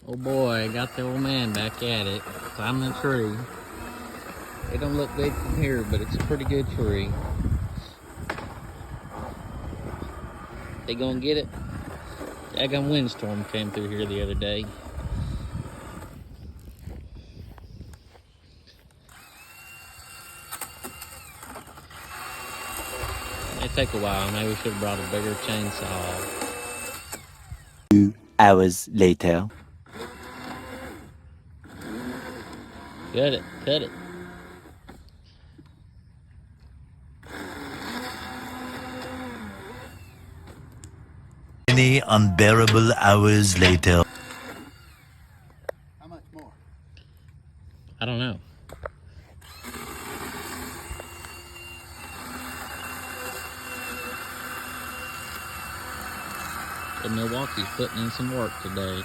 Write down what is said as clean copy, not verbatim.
Oh boy, got the old man back at it, climbing the tree. It don't look big from here, but it's a pretty good tree. They gonna get it? Daggone windstorm came through here the other day. It take a while. Maybe we should have brought a bigger chainsaw. 2 hours later. Cut it, cut it. Many unbearable hours later. How much more? I don't know. So Milwaukee's putting in some work today.